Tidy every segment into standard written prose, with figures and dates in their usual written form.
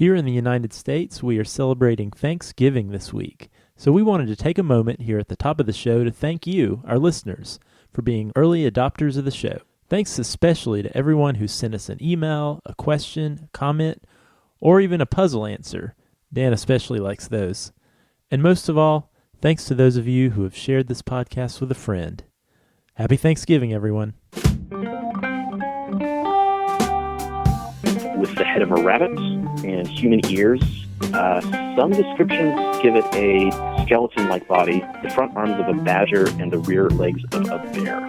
Here in the United States, we are celebrating Thanksgiving this week, so we wanted to take a moment here at the top of the show to thank you, our listeners, for being early adopters of the show. Thanks especially to everyone who sent us an email, a question, a comment, or even a puzzle answer. Dan especially likes those. And most of all, thanks to those of you who have shared this podcast with a friend. Happy Thanksgiving, everyone. With the head of a rabbit and human ears. Some descriptions give it a skeleton-like body, the front arms of a badger and the rear legs of a bear.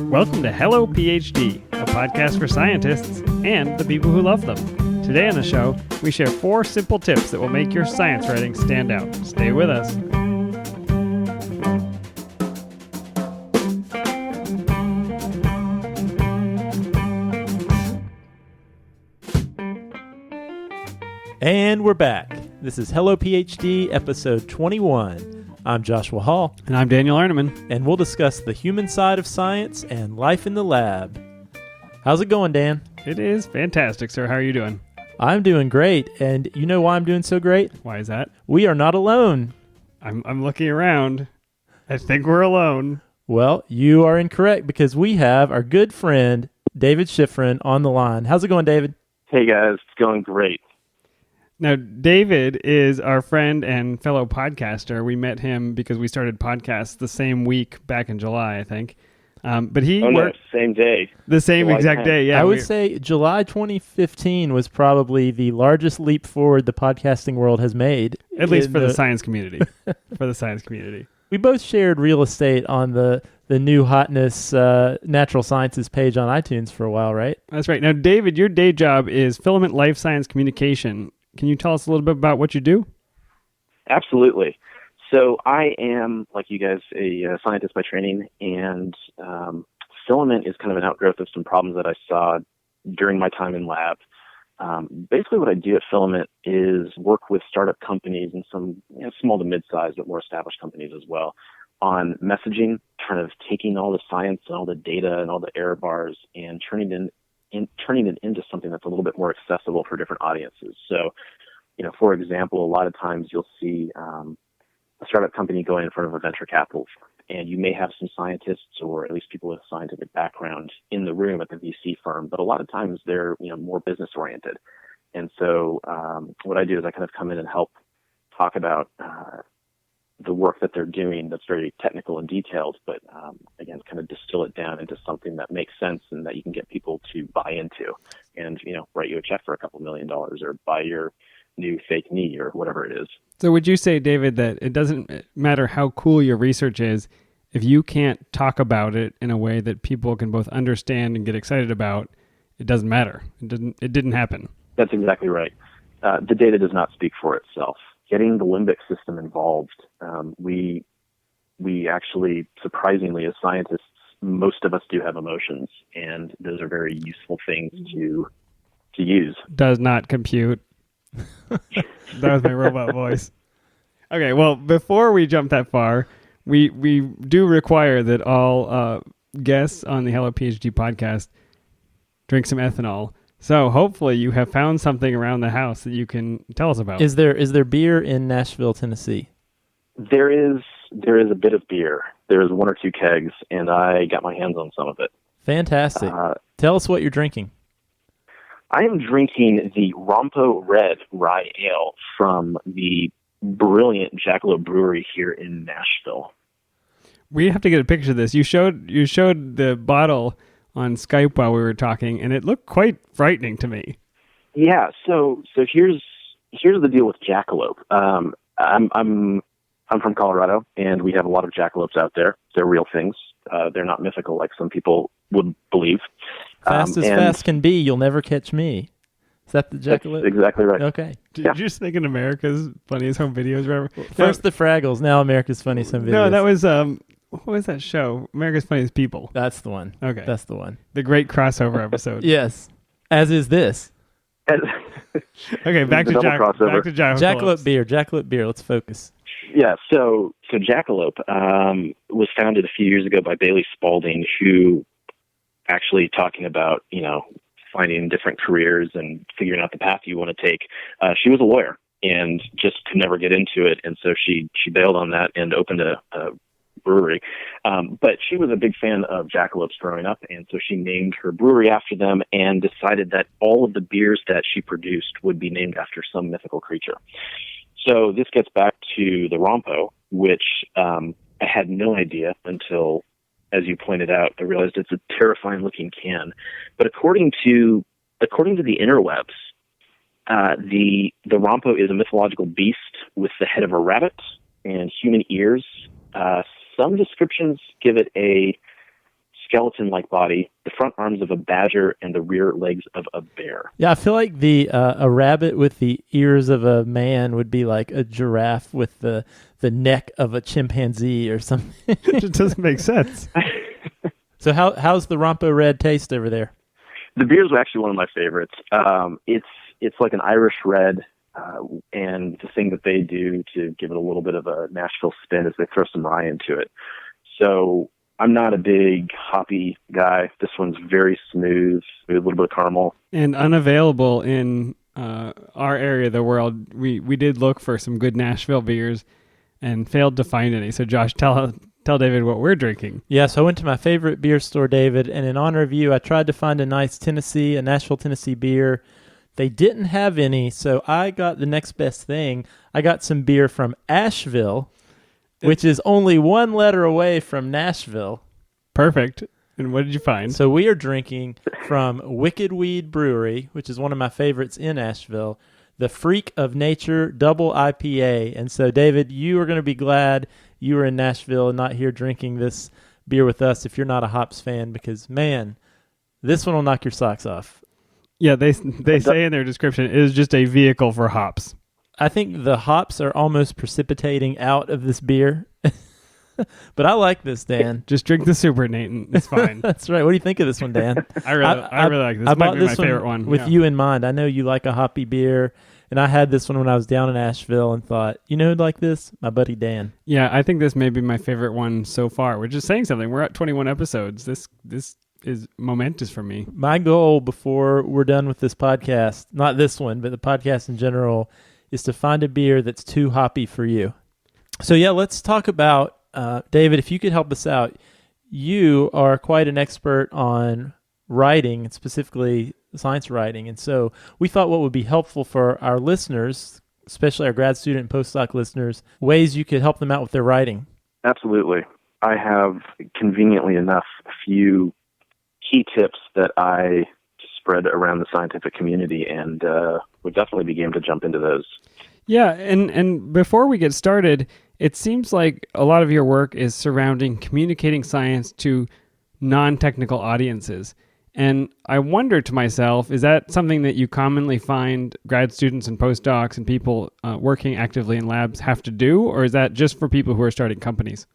Welcome to Hello PhD, a podcast for scientists and the people who love them. Today on the show, we share 4 simple tips that will make your science writing stand out. Stay with us. And we're back. This is Hello PhD, episode 21. I'm Joshua Hall. And I'm Daniel Arneman. And we'll discuss the human side of science and life in the lab. How's it going, Dan? It is fantastic, sir. How are you doing? I'm doing great. And you know why I'm doing so great? Why is that? We are not alone. I'm looking around. I think we're alone. Well, you are incorrect because we have our good friend, David Schifrin, on the line. How's it going, David? Hey, guys. It's going great. Now, David is our friend and fellow podcaster. We met him because we started podcasts the same week back in July, I think. But he worked same day. The same July exact 10th. day, yeah. I would say July 2015 was probably the largest leap forward the podcasting world has made. At least for the science community. For the science community. We both shared real estate on the new hotness natural sciences page on iTunes for a while, right? That's right. Now, David, your day job is Filament Life Science Communication. Can you tell us a little bit about what you do? Absolutely. So I am, like you guys, a scientist by training, and filament is kind of an outgrowth of some problems that I saw during my time in lab. Basically what I do at Filament is work with startup companies and some small to mid-sized but more established companies as well on messaging, kind of taking all the science and all the data and all the error bars and turning it into something that's a little bit more accessible for different audiences. So, for example, a lot of times you'll see a startup company going in front of a venture capital firm, and you may have some scientists or at least people with a scientific background in the room at the VC firm, but a lot of times they're more business oriented. And so what I do is I kind of come in and help talk about the work that they're doing that's very technical and detailed, but again, kind of distill it down into something that makes sense and that you can get people to buy into and, write you a check for $2 million or buy your new fake knee or whatever it is. So would you say, David, that it doesn't matter how cool your research is, if you can't talk about it in a way that people can both understand and get excited about, it doesn't matter. It didn't happen. That's exactly right. The data does not speak for itself. Getting the limbic system involved, we actually, surprisingly, as scientists, most of us do have emotions, and those are very useful things to use. Does not compute. That was my robot voice. Okay, well, before we jump that far, we do require that all guests on the Hello PhD podcast drink some ethanol. So hopefully you have found something around the house that you can tell us about. Is there beer in Nashville, Tennessee? There is a bit of beer. There's 1 or 2 kegs, and I got my hands on some of it. Fantastic. Tell us what you're drinking. I am drinking the Rompo Red Rye Ale from the brilliant Jackalope Brewery here in Nashville. We have to get a picture of this. You showed the bottle on Skype while we were talking, and it looked quite frightening to me. Yeah, so here's the deal with jackalope. I'm from Colorado, and we have a lot of jackalopes out there. They're real things. They're not mythical like some people would believe. Fast as fast can be, you'll never catch me. Is that the jackalope? That's exactly right. Okay. Did you just think in America's Funniest Home Videos or whatever? First the Fraggles, now America's Funniest Home Videos. No, that was what was that show? America's Funniest People. That's the one. Okay. That's the one. The great crossover episode. Yes. As is this. Okay, back to Jackalope beer. Jackalope beer. Let's focus. Yeah, so Jackalope was founded a few years ago by Bailey Spalding, who actually talking about, finding different careers and figuring out the path you want to take. She was a lawyer and just could never get into it. And so she bailed on that and opened a brewery. But she was a big fan of Jackalopes growing up. And so she named her brewery after them and decided that all of the beers that she produced would be named after some mythical creature. So this gets back to the Rompo, which I had no idea until, as you pointed out, I realized it's a terrifying looking can. But according to the interwebs, the Rompo is a mythological beast with the head of a rabbit and human ears. Some descriptions give it a skeleton-like body, the front arms of a badger, and the rear legs of a bear. Yeah, I feel like a rabbit with the ears of a man would be like a giraffe with the neck of a chimpanzee or something. It just doesn't make sense. So how's the Rompo Red taste over there? The beer is actually one of my favorites. It's like an Irish red, and the thing that they do to give it a little bit of a Nashville spin is they throw some rye into it. So I'm not a big hoppy guy. This one's very smooth, a little bit of caramel. And unavailable in our area of the world. We did look for some good Nashville beers and failed to find any. So Josh, tell David what we're drinking. Yeah, so I went to my favorite beer store, David, and in honor of you, I tried to find a nice Nashville, Tennessee beer. They didn't have any, so I got the next best thing. I got some beer from Asheville, which is only one letter away from Nashville. Perfect. And what did you find? So we are drinking from Wicked Weed Brewery, which is one of my favorites in Asheville, the Freak of Nature Double IPA. And so, David, you are going to be glad you were in Nashville and not here drinking this beer with us if you're not a hops fan, because, man, this one will knock your socks off. Yeah, they say in their description it is just a vehicle for hops. I think the hops are almost precipitating out of this beer. But I like this, Dan. Just drink the Super, Nathan. It's fine. That's right. What do you think of this one, Dan? I really like this. I Might bought be my this favorite one. with you in mind. I know you like a hoppy beer, and I had this one when I was down in Asheville and thought, you know who'd like this? My buddy Dan. Yeah, I think this may be my favorite one so far, which is saying something. We're at 21 episodes. This is momentous for me. My goal before we're done with this podcast, not this one, but the podcast in general, is to find a beer that's too hoppy for you. So yeah, let's talk about, David, if you could help us out. You are quite an expert on writing, and specifically science writing. And so we thought what would be helpful for our listeners, especially our grad student and postdoc listeners, ways you could help them out with their writing. Absolutely. I have, conveniently enough, a few key tips that I spread around the scientific community, and would definitely be game to jump into those. Yeah, and before we get started, it seems like a lot of your work is surrounding communicating science to non-technical audiences. And I wonder to myself, is that something that you commonly find grad students and postdocs and people working actively in labs have to do, or is that just for people who are starting companies?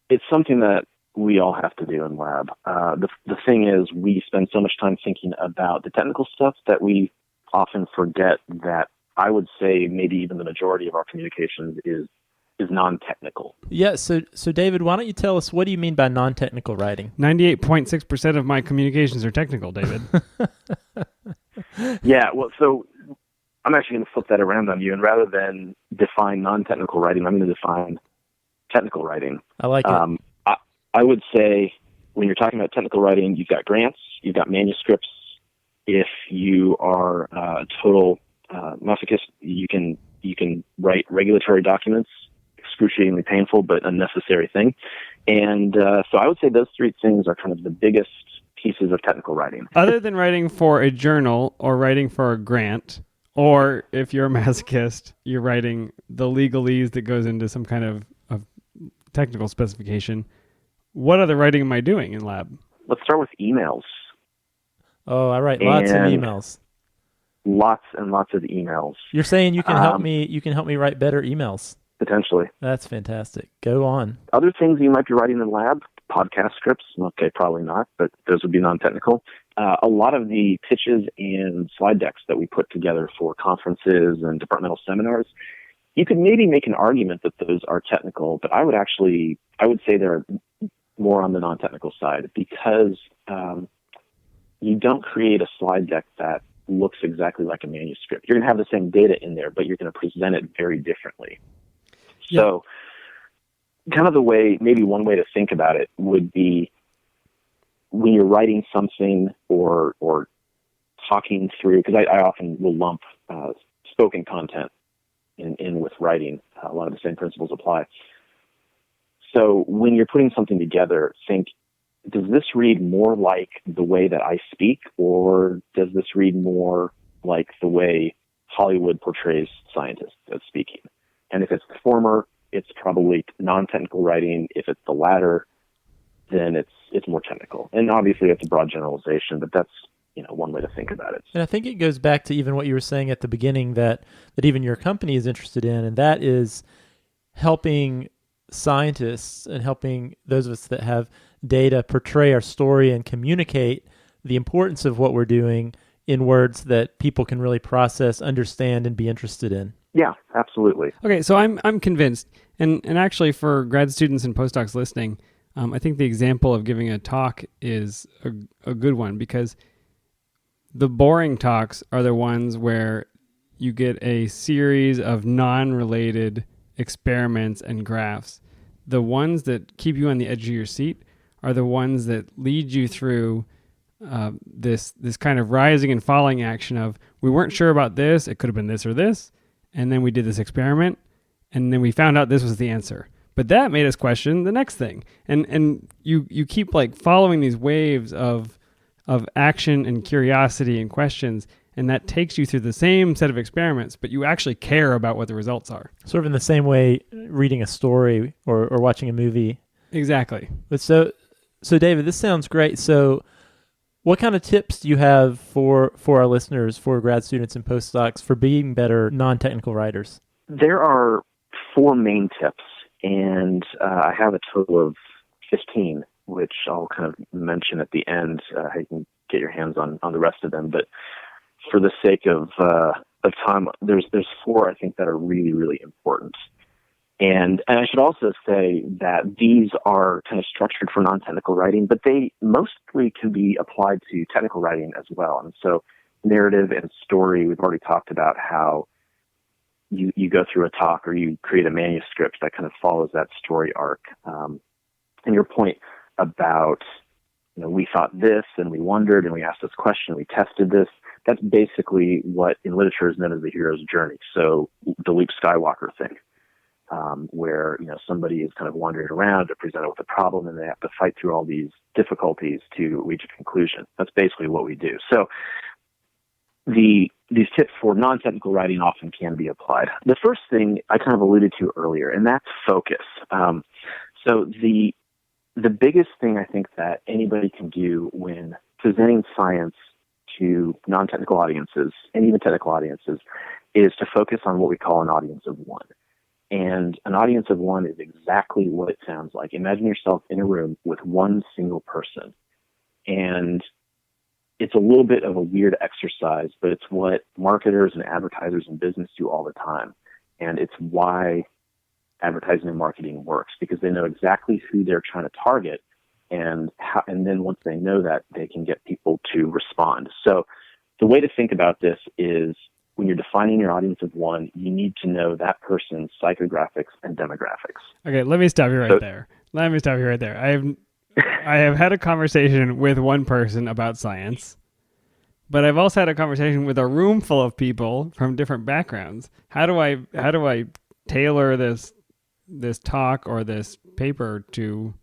It's something that we all have to do in lab. The thing is, we spend so much time thinking about the technical stuff that we often forget that I would say maybe even the majority of our communications is non-technical. Yeah, so David, why don't you tell us, what do you mean by non-technical writing? 98.6% of my communications are technical, David. Yeah, well, so I'm actually going to flip that around on you, and rather than define non-technical writing, I'm going to define technical writing. I like it. I would say when you're talking about technical writing, you've got grants, you've got manuscripts. If you are a total masochist, you can write regulatory documents, excruciatingly painful but unnecessary thing. And so I would say those three things are kind of the biggest pieces of technical writing. Other than writing for a journal or writing for a grant, or if you're a masochist, you're writing the legalese that goes into some kind of technical specification, what other writing am I doing in lab? Let's start with emails. Oh, I write lots of emails. Lots and lots of emails. You're saying you can help me. You can help me write better emails. Potentially. That's fantastic. Go on. Other things you might be writing in lab, podcast scripts. Okay, probably not, but those would be non-technical. A lot of the pitches and slide decks that we put together for conferences and departmental seminars, you could maybe make an argument that those are technical, but I would say they're more on the non-technical side, because you don't create a slide deck that looks exactly like a manuscript. You're going to have the same data in there, but you're going to present it very differently. Yeah. So kind of the way, maybe one way to think about it would be when you're writing something or talking through, because I often will lump spoken content in with writing. A lot of the same principles apply. So when you're putting something together, think, does this read more like the way that I speak, or does this read more like the way Hollywood portrays scientists as speaking? And if it's the former, it's probably non-technical writing. If it's the latter, then it's more technical. And obviously it's a broad generalization, but that's one way to think about it. And I think it goes back to even what you were saying at the beginning that even your company is interested in, and that is helping scientists and helping those of us that have data portray our story and communicate the importance of what we're doing in words that people can really process, understand, and be interested in. Yeah, absolutely. Okay, so I'm convinced, and actually for grad students and postdocs listening, I think the example of giving a talk is a good one, because the boring talks are the ones where you get a series of non-related experiments and graphs. The ones that keep you on the edge of your seat are the ones that lead you through this kind of rising and falling action of, we weren't sure about this, it could have been this or this, and then we did this experiment, and then we found out this was the answer. But that made us question the next thing. And you keep like following these waves of action and curiosity and questions, and that takes you through the same set of experiments, but you actually care about what the results are. Sort of in the same way reading a story or watching a movie. Exactly. But so David, this sounds great. So what kind of tips do you have for our listeners, for grad students and postdocs, for being better non-technical writers? There are 4 main tips, and I have a total of 15, which I'll kind of mention at the end. How you can get your hands on the rest of them. But for the sake of time, there's 4 I think that are really, really important. And I should also say that these are kind of structured for non-technical writing, but they mostly can be applied to technical writing as well. And so narrative and story, we've already talked about how you go through a talk or you create a manuscript that kind of follows that story arc. And your point about, we thought this and we wondered and we asked this question, we tested this, that's basically what in literature is known as the hero's journey. So the Luke Skywalker thing. Where somebody is kind of wandering around, they're presented with a problem, and they have to fight through all these difficulties to reach a conclusion. That's basically what we do. So these tips for non-technical writing often can be applied. The first thing I kind of alluded to earlier, and that's focus. So the biggest thing I think that anybody can do when presenting science to non-technical audiences and even technical audiences is to focus on what we call an audience of one. And an audience of one is exactly what it sounds like. Imagine yourself in a room with one single person. And it's a little bit of a weird exercise, but it's what marketers and advertisers in business do all the time. And it's why advertising and marketing works, because they know exactly who they're trying to target. And then once they know that, they can get people to respond. So the way to think about this is, when you're defining your audience of one, you need to know that person's psychographics and demographics. Okay, let me stop you right there. I have had a conversation with one person about science, but I've also had a conversation with a room full of people from different backgrounds. How do I tailor this talk or this paper to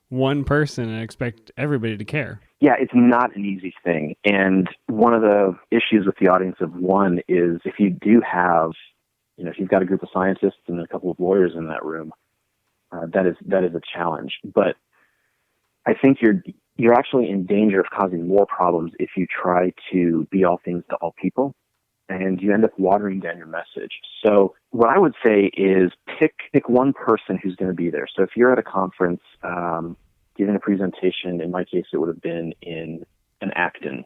one person and expect everybody to care? Yeah, it's not an easy thing. And one of the issues with the audience of one is if you do have, if you've got a group of scientists and a couple of lawyers in that room, that is a challenge. But I think you're actually in danger of causing more problems if you try to be all things to all people, and you end up watering down your message. So what I would say is pick one person who's going to be there. So if you're at a conference, giving a presentation, in my case, it would have been in an Actin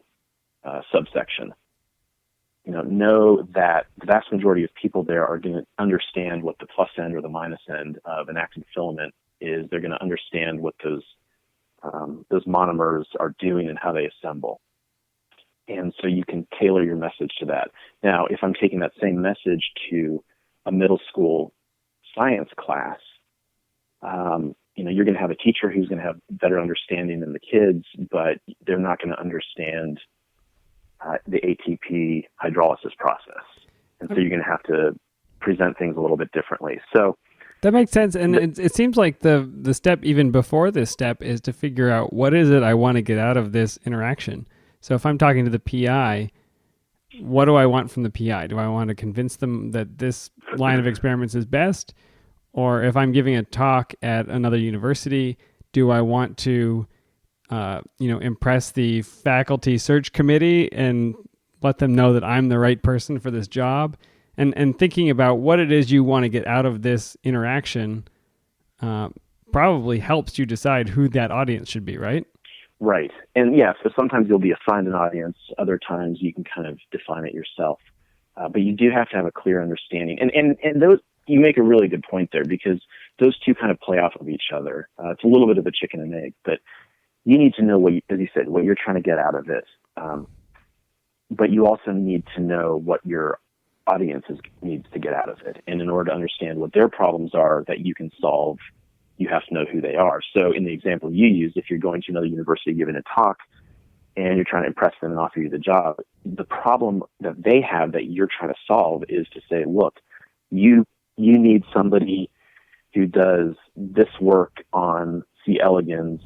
subsection. Know that the vast majority of people there are going to understand what the plus end or the minus end of an actin filament is. They're going to understand what those monomers are doing and how they assemble. And so you can tailor your message to that. Now, if I'm taking that same message to a middle school science class, you're going to have a teacher who's going to have better understanding than the kids, but they're not going to understand the ATP hydrolysis process. And so you're going to have to present things a little bit differently. So that makes sense. And it seems like the step even before this step is to figure out what is it I want to get out of this interaction. So if I'm talking to the PI, what do I want from the PI? Do I want to convince them that this line of experiments is best? Or if I'm giving a talk at another university, do I want to, impress the faculty search committee and let them know that I'm the right person for this job? And thinking about what it is you want to get out of this interaction probably helps you decide who that audience should be, right? Right. And yeah, so sometimes you'll be assigned an audience. Other times you can kind of define it yourself. But you do have to have a clear understanding. And those, you make a really good point there, because those two kind of play off of each other. It's a little bit of a chicken and egg, but you need to know as you said, what you're trying to get out of it. But you also need to know what your audience needs to get out of it. And in order to understand what their problems are that you can solve, you have to know who they are. So in the example you used, if you're going to another university giving a talk and you're trying to impress them and offer you the job, the problem that they have that you're trying to solve is to say, look, you need somebody who does this work on C. elegans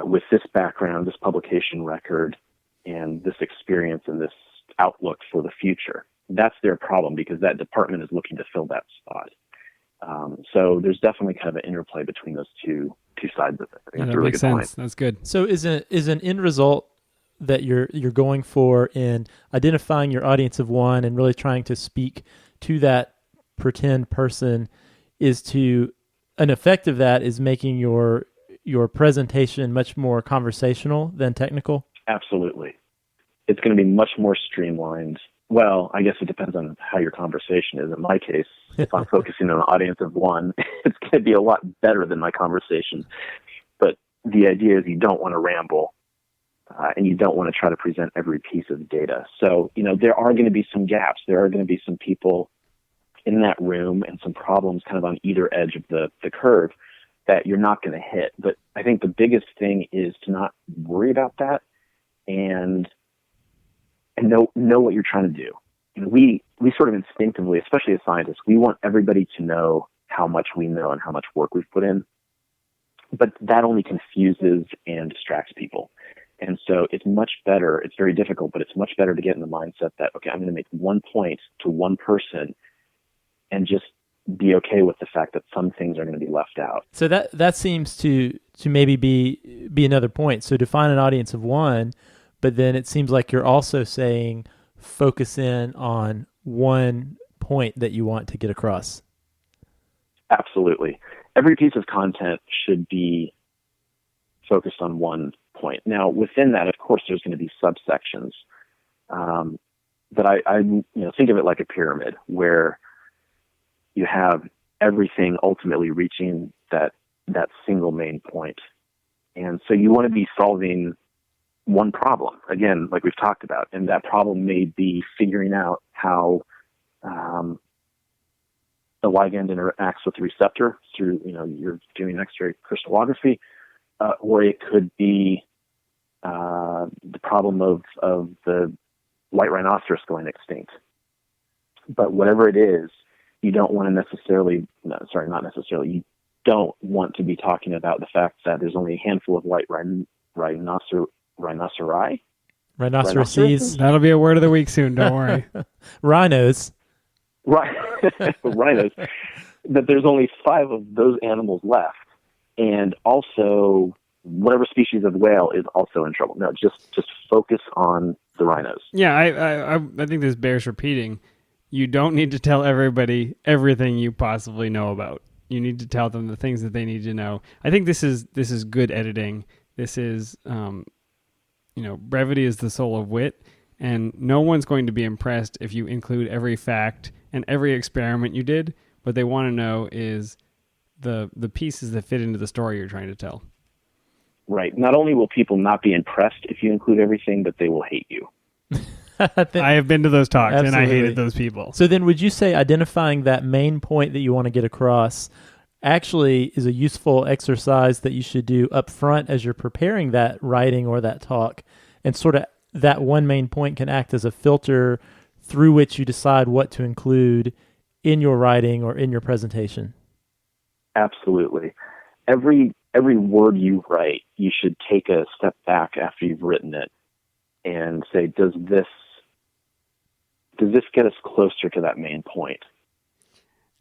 with this background, this publication record, and this experience and this outlook for the future. That's their problem, because that department is looking to fill that spot. So there's definitely kind of an interplay between those two sides of it. I think that's a really makes good sense. point. That's good. So is an end result that you're going for in identifying your audience of one and really trying to speak to that pretend person, is to an effect of that is making your presentation much more conversational than technical? Absolutely. It's going to be much more streamlined. Well, I guess it depends on how your conversation is. In my case, if I'm focusing on an audience of one, it's going to be a lot better than my conversation. But the idea is you don't want to ramble, and you don't want to try to present every piece of data. So, there are going to be some gaps. There are going to be some people in that room and some problems kind of on either edge of the curve that you're not going to hit. But I think the biggest thing is to not worry about that and know what you're trying to do. We sort of instinctively, especially as scientists, we want everybody to know how much we know and how much work we've put in. But that only confuses and distracts people. And so it's much better, it's very difficult, but it's much better to get in the mindset that, okay, I'm going to make one point to one person and just be okay with the fact that some things are going to be left out. So that seems to maybe be another point. So define an audience of one, but then it seems like you're also saying focus in on one point that you want to get across. Absolutely. Every piece of content should be focused on one point. Now, within that, of course, there's going to be subsections. But I think of it like a pyramid where you have everything ultimately reaching that single main point. And so you want to be solving one problem, again, like we've talked about, and that problem may be figuring out how the ligand interacts with the receptor through, you're doing X-ray crystallography, or it could be the problem of the white rhinoceros going extinct. But whatever it is, you don't want to you don't want to be talking about the fact that there's only a handful of white rhinoceri. Rhinoceroses. That'll be a word of the week soon. Don't worry. Rhinos. Right. Rhinos. That there's only 5 of those animals left. And also, whatever species of whale is also in trouble. No, just focus on the rhinos. Yeah, I think this bears repeating. You don't need to tell everybody everything you possibly know about. You need to tell them the things that they need to know. I think this is good editing. This is, brevity is the soul of wit, and no one's going to be impressed if you include every fact and every experiment you did. What they want to know is the pieces that fit into the story you're trying to tell. Right. Not only will people not be impressed if you include everything, but they will hate you. I have been to those talks, Absolutely. and I hated those people. So then would you say identifying that main point that you want to get across actually is a useful exercise that you should do up front as you're preparing that writing or that talk, and sort of that one main point can act as a filter through which you decide what to include in your writing or in your presentation? Absolutely. Every word you write, you should take a step back after you've written it and say, does this get us closer to that main point?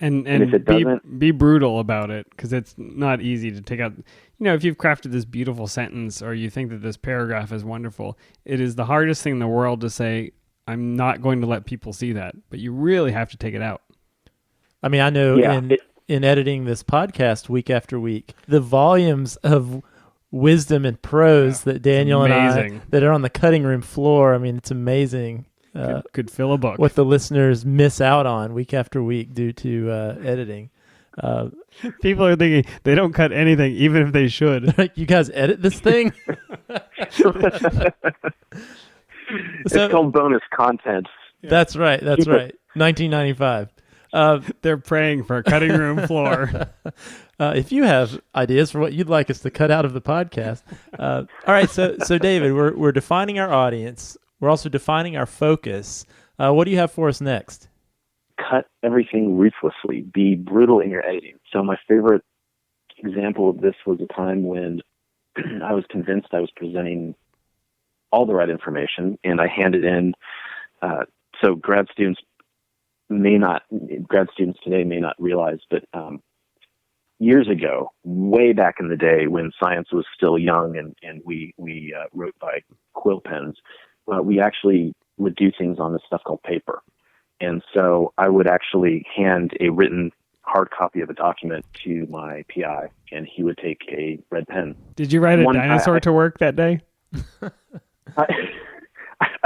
And if it doesn't, be brutal about it, because it's not easy to take out. If you've crafted this beautiful sentence or you think that this paragraph is wonderful, it is the hardest thing in the world to say, I'm not going to let people see that, but you really have to take it out. I mean, I know in editing this podcast week after week, the volumes of wisdom and prose that Daniel and I that are on the cutting room floor, I mean, it's amazing. Could fill a book. What the listeners miss out on week after week due to editing. People are thinking they don't cut anything, even if they should. Like, you guys edit this thing? It's called bonus content. That's right. 1995. They're praying for a cutting room floor. If you have ideas for what you'd like us to cut out of the podcast. All right. So David, we're defining our audience. We're also defining our focus. What do you have for us next? Cut everything ruthlessly. Be brutal in your editing. So my favorite example of this was a time when I was convinced I was presenting all the right information, and I handed in. So grad students today may not realize, but years ago, way back in the day when science was still young and we wrote by quill pens, we actually would do things on this stuff called paper. And so I would actually hand a written hard copy of a document to my PI, and he would take a red pen. Did you write a dinosaur to work that day? I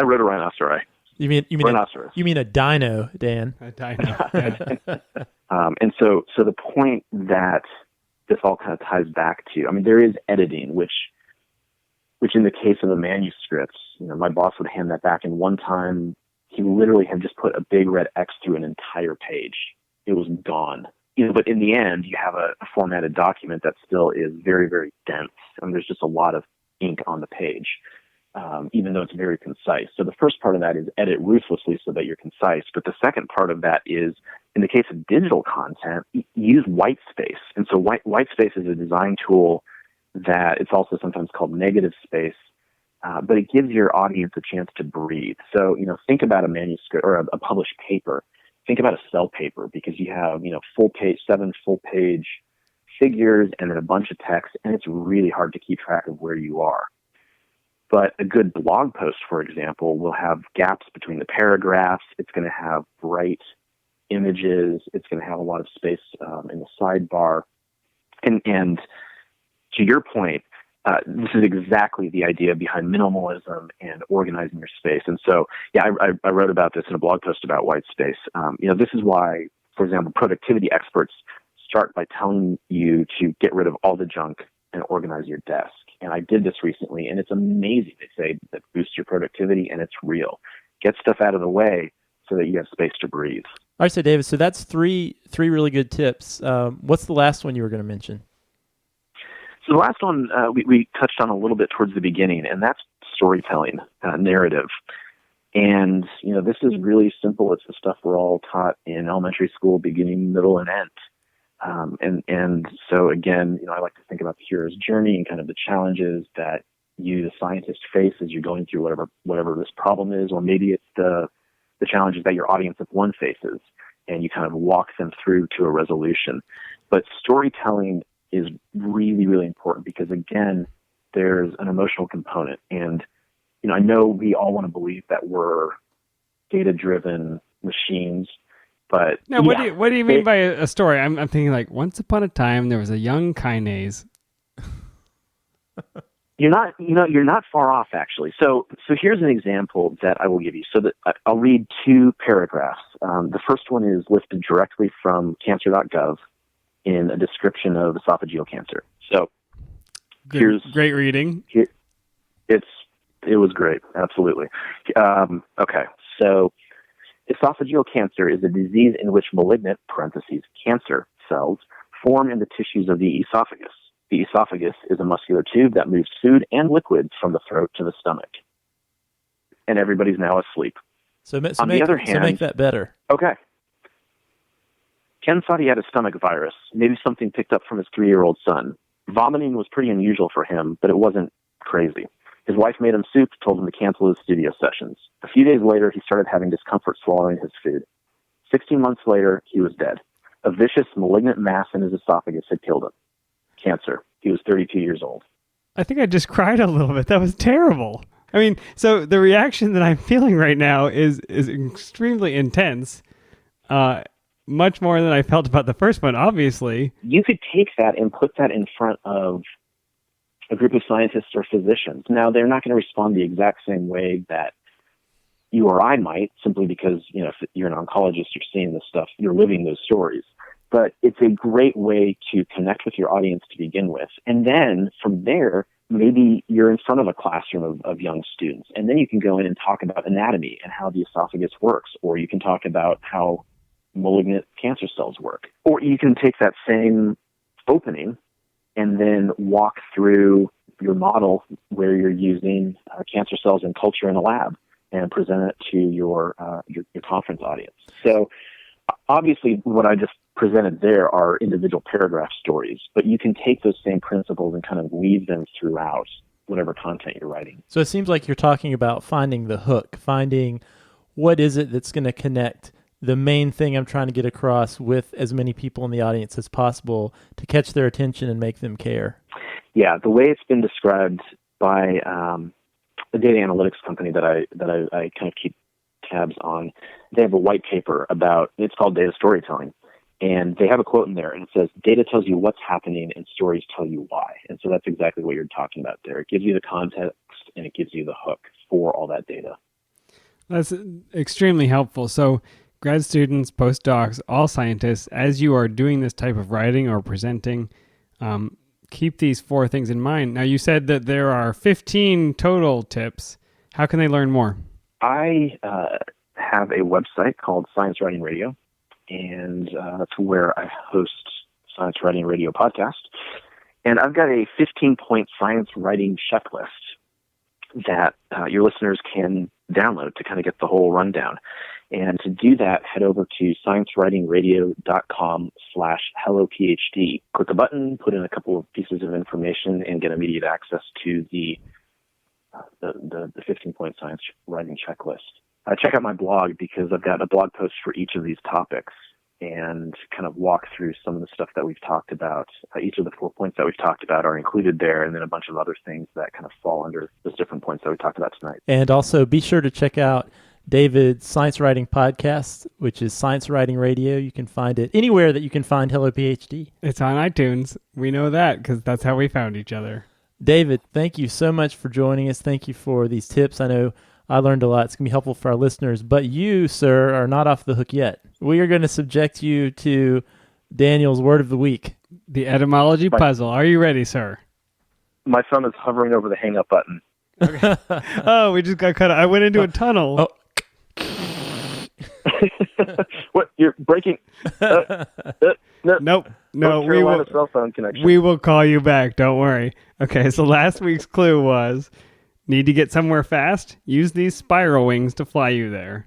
wrote a rhinoceri. You mean rhinoceros. You mean a dino, Dan? A dino. Yeah. And so the point that this all kind of ties back to, I mean, there is editing, which in the case of a manuscript, my boss would hand that back, and one time he literally had just put a big red X through an entire page. It was gone. But in the end, you have a formatted document that still is very, very dense, and there's just a lot of ink on the page, even though it's very concise. So the first part of that is edit ruthlessly so that you're concise. But the second part of that is, in the case of digital content, use white space. And so white space is a design tool that it's also sometimes called negative space, but it gives your audience a chance to breathe. So, think about a manuscript or a published paper. Think about a cell paper, because you have, 7 full page figures and then a bunch of text, and it's really hard to keep track of where you are. But a good blog post, for example, will have gaps between the paragraphs. It's going to have bright images. It's going to have a lot of space in the sidebar. And to your point, this is exactly the idea behind minimalism and organizing your space. And so, I wrote about this in a blog post about white space. This is why, for example, productivity experts start by telling you to get rid of all the junk and organize your desk. And I did this recently, and it's amazing. They say that boosts your productivity, and it's real. Get stuff out of the way so that you have space to breathe. All right, so David, so that's three really good tips. What's the last one you were going to mention? So the last one we touched on a little bit towards the beginning, and that's storytelling, narrative. And, this is really simple. It's the stuff we're all taught in elementary school, beginning, middle, and end. And so, again, I like to think about the hero's journey and kind of the challenges that you, the scientist, face as you're going through whatever this problem is, or maybe it's the challenges that your audience of one faces, and you kind of walk them through to a resolution. But storytelling is really, really important because, again, there's an emotional component. And, I know we all want to believe that we're data-driven machines, but... Now, what do you mean by a story? I'm thinking like, once upon a time, there was a young kinase. You're not far off, actually. So here's an example that I will give you. So that I'll read 2 paragraphs. The first one is lifted directly from cancer.gov in a description of esophageal cancer. So Great reading. It was great. Absolutely. Okay. So esophageal cancer is a disease in which malignant (cancer) cells form in the tissues of the esophagus. The esophagus is a muscular tube that moves food and liquids from the throat to the stomach. And everybody's now asleep. So make that better. Okay. Ken thought he had a stomach virus, maybe something picked up from his 3-year-old son. Vomiting was pretty unusual for him, but it wasn't crazy. His wife made him soup, told him to cancel his studio sessions. A few days later, he started having discomfort swallowing his food. 16 months later, he was dead. A vicious, malignant mass in his esophagus had killed him. Cancer. He was 32 years old. I think I just cried a little bit. That was terrible. I mean, so the reaction that I'm feeling right now is extremely intense, much more than I felt about the first one, obviously. You could take that and put that in front of a group of scientists or physicians. Now, they're not going to respond the exact same way that you or I might, simply because, if you're an oncologist, you're seeing this stuff, you're living those stories. But it's a great way to connect with your audience to begin with. And then from there, maybe you're in front of a classroom of young students, and then you can go in and talk about anatomy and how the esophagus works, or you can talk about how malignant cancer cells work. Or you can take that same opening and then walk through your model where you're using cancer cells in culture in a lab and present it to your conference audience. So obviously what I just presented there are individual paragraph stories, but you can take those same principles and kind of weave them throughout whatever content you're writing. So it seems like you're talking about finding the hook, finding what is it that's going to connect the main thing I'm trying to get across with as many people in the audience as possible to catch their attention and make them care. Yeah, the way it's been described by a data analytics company that I kind of keep tabs on, they have a white paper about, it's called data storytelling. And they have a quote in there, and it says, data tells you what's happening and stories tell you why. And so that's exactly what you're talking about there. It gives you the context and it gives you the hook for all that data. That's extremely helpful. So grad students, postdocs, all scientists, as you are doing this type of writing or presenting, keep these 4 things in mind. Now, you said that there are 15 total tips. How can they learn more? I have a website called Science Writing Radio, and that's where I host Science Writing Radio podcast. And I've got a 15-point science writing checklist that your listeners can download to kind of get the whole rundown. And to do that, head over to sciencewritingradio.com/HelloPhD. Click a button, put in a couple of pieces of information, and get immediate access to the 15-point science writing checklist. Check out my blog because I've got a blog post for each of these topics and kind of walk through some of the stuff that we've talked about. Each of the 4 points that we've talked about are included there, and then a bunch of other things that kind of fall under those different points that we talked about tonight. And also be sure to check out David's Science Writing Podcast, which is Science Writing Radio. You can find it anywhere that you can find Hello PhD. It's on iTunes. We know that because that's how we found each other. David, thank you so much for joining us. Thank you for these tips. I know I learned a lot. It's going to be helpful for our listeners. But you, sir, are not off the hook yet. We are going to subject you to Daniel's Word of the Week. The etymology puzzle. Are you ready, sir? My thumb is hovering over the hang-up button. Okay. Oh, we just got cut out. I went into a tunnel. Oh. What? You're breaking? No. Nope. No, we will. Cell phone connection. We will call you back. Don't worry. Okay, so last week's clue was need to get somewhere fast? Use these spiral wings to fly you there.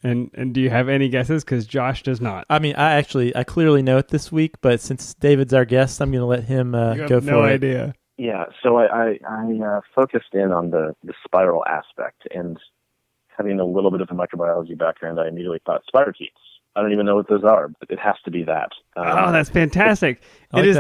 And do you have any guesses? Because Josh does not. I mean, I clearly know it this week, but since David's our guest, I'm going to let him go for it. No idea. Yeah, so I focused in on the spiral aspect, and having a little bit of a microbiology background, I immediately thought spirochetes. I don't even know what those are, but it has to be that. Oh, that's fantastic. It is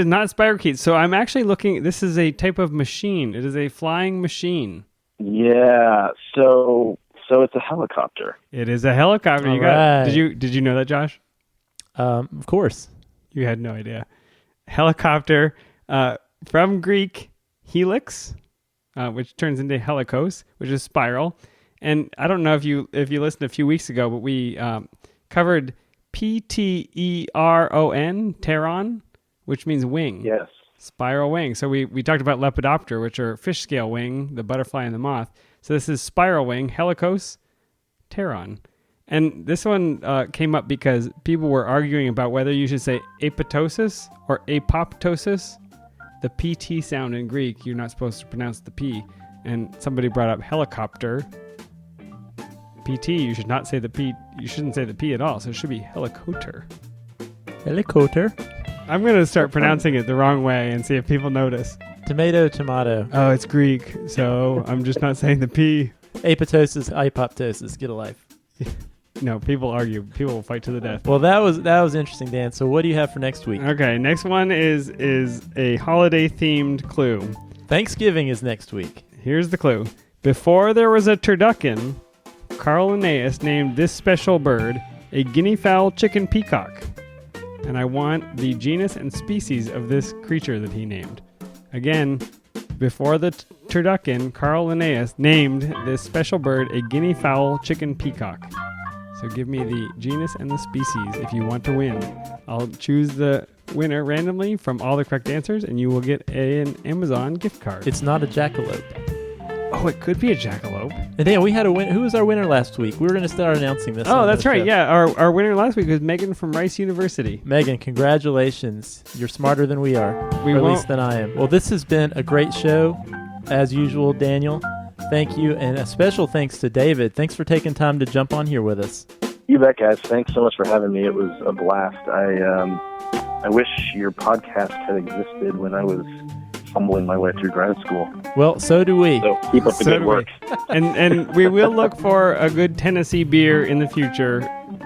not spirochetes. So I'm actually looking, this is a type of machine. It is a flying machine. Yeah, so it's a helicopter. It is a helicopter. All you got right. it. Did you know that, Josh? Of course. You had no idea. Helicopter, from Greek, helix, which turns into helikos, which is spiral. And I don't know if you listened a few weeks ago, but we covered pteron, pteron, which means wing. Yes. Spiral wing. So we talked about Lepidoptera, which are fish scale wing, the butterfly and the moth. So this is spiral wing, Helicos pteron. And this one came up because people were arguing about whether you should say apoptosis or apoptosis. The PT sound in Greek, you're not supposed to pronounce the P. And somebody brought up helicopter. PT, you should not say the P. You shouldn't say the P at all. So it should be helicoter. Helicopter. I'm going to start pronouncing it the wrong way and see if people notice. Tomato. Oh, it's Greek, so I'm just not saying the P. Apoptosis, apoptosis. Get a life. No, people argue. People will fight to the death. Well, that was interesting, Dan. So what do you have for next week? Okay, next one is a holiday-themed clue. Thanksgiving is next week. Here's the clue. Before there was a turducken, Carl Linnaeus named this special bird a guinea fowl chicken peacock. And I want the genus and species of this creature that he named. Again, before the turducken, Carl Linnaeus named this special bird a guinea fowl chicken peacock. So give me the genus and the species if you want to win. I'll choose the winner randomly from all the correct answers, and you will get an Amazon gift card. It's not a jackalope. Oh, it could be a jackalope. And Dan, we had a win. Who was our winner last week? We were going to start announcing this. Oh, that's right. Show. Yeah, our winner last week was Megan from Rice University. Megan, congratulations. You're smarter than we are, or at least than I am. Well, this has been a great show, as usual, Daniel. Thank you, and a special thanks to David. Thanks for taking time to jump on here with us. You bet, guys. Thanks so much for having me. It was a blast. I wish your podcast had existed when I was fumbling my way through grad school. Well, so do we. So keep up the good work. And we will look for a good Tennessee beer in the future.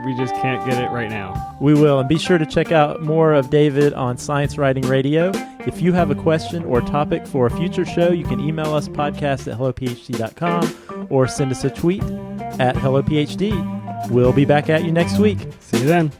We just can't get it right now. We will. And be sure to check out more of David on Science Writing Radio. If you have a question or topic for a future show, you can email us podcast@hellophd.com or send us a tweet at hellophd. We'll be back at you next week. See you then.